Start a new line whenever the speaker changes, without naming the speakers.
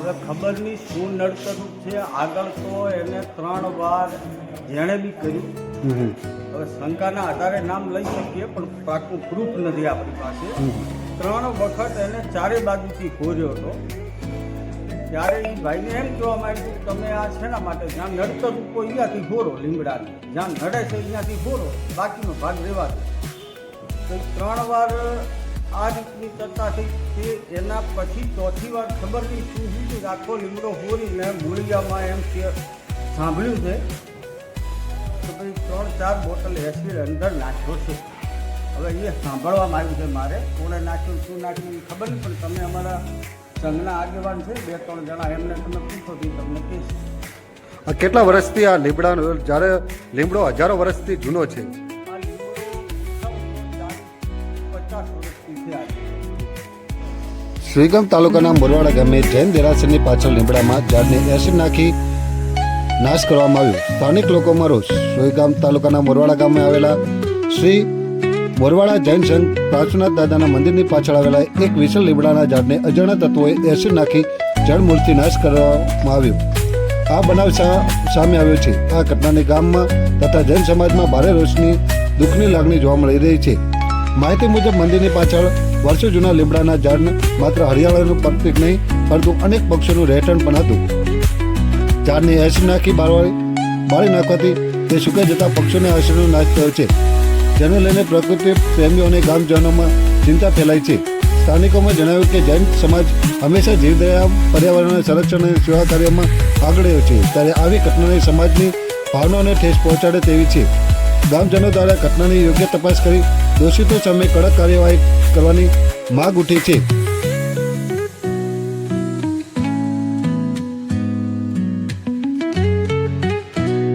હવે ખબર નહીં શું નડતરું છે. આગળ તો એને 3 વાર જેણે બી કર્યું, હવે શંકાના આધારે નામ લઈ શકીએ પણ પાકું પ્રૂફ નથી આપણી પાસે. 3 વખત એને ચારે બાજુથી ઘોર્યો હતો. ત્યારે એ ભાઈને એમ કહેવામાં આવ્યું કે તમે આ શેના માટે, જ્યાં નડતર રૂપો અહીંયાથી ઘોરો, લીમડાની જ્યાં નડે છે અહીંયાથી ઘોરો, બાકીનો ભાગ રહેવા દે. તો 3 વાર આ રીતની ચર્ચા થઈ છે. એના પછી 4થી વાર ખબર નહીં શું થયું, આખો લીમડો હોરીને મૂળિયામાં એમ કે સાંભળ્યું છે તો ભાઈ 3-4 બોટલ એસિડ અંદર નાખ્યો છે. હવે એ સાંભળવામાં આવ્યું છે મારે, કોણે નાખ્યું શું નાખ્યું એ ખબર નહીં, પણ તમે અમારા સંઘના આગેવાન છે 2-3 જણા, એમને તમે પૂછો તો તમને કહીશ.
કેટલા વર્ષથી આ લીમડાનો, જ્યારે લીમડો હજારો વર્ષથી જૂનો છે?
આ લીમડો 40-50 વર્ષથી છે.
સુઈગામ તાલુકાના મોરવાડા ગામે જૈન દેરાસરની પાછળ લીમડામાં ઝાડને એસિડ નાખી નાશ કરવામાં આવ્યો. સ્થાનિક લોકોમાં રોષ. સુઈગામ તાલુકાના મોરવાડા ગામે આવેલા શ્રી મોરવાડા જૈન સંઘ પ્રાચુનાથ દાદાના મંદિરની પાછળ આવેલા એક વિશાળ લીમડાના ઝાડને અજાણ્યા તત્વોએ એસિડ નાખી જળમૂળથી નાશ કરવામાં આવ્યો. આ બનાવ સામે આવ્યો છે. આ ઘટનાની ગામમાં તથા જૈન સમાજમાં ભારે રોષની દુઃખની લાગણી જોવા મળી રહી છે. માહિતી મુજબ મંદિરની પાછળ વર્ષો જૂના લીમડાના ઝાડ માત્ર હરિયાળાનું પ્રતીક નહીં પરંતુ અનેક પક્ષીઓનું રહેઠાણ પણ હતું. ઝાડને એસિડ નાખી બાળી નાખવાથી તે સુકાઈ જતા પક્ષીઓને આશ્રયનો નાશ થયો છે, જેને લઈને પ્રકૃતિ પ્રેમીઓ અને ગામજનોમાં ચિંતા ફેલાઈ છે. સ્થાનિકોમાં જણાવ્યું કે જૈન સમાજ હંમેશા જીવદયા, પર્યાવરણના સંરક્ષણ અને સેવા કાર્યમાં આગળ રહ્યો છે, ત્યારે આવી ઘટનાને સમાજની ભાવનાઓને ઠેસ પહોંચાડે તેવી છે. ગામજનો દ્વારા ઘટનાની યોગ્ય તપાસ કરી દોષિતો સામે કડક કાર્યવાહી કરવાની માગ ઉઠી છે.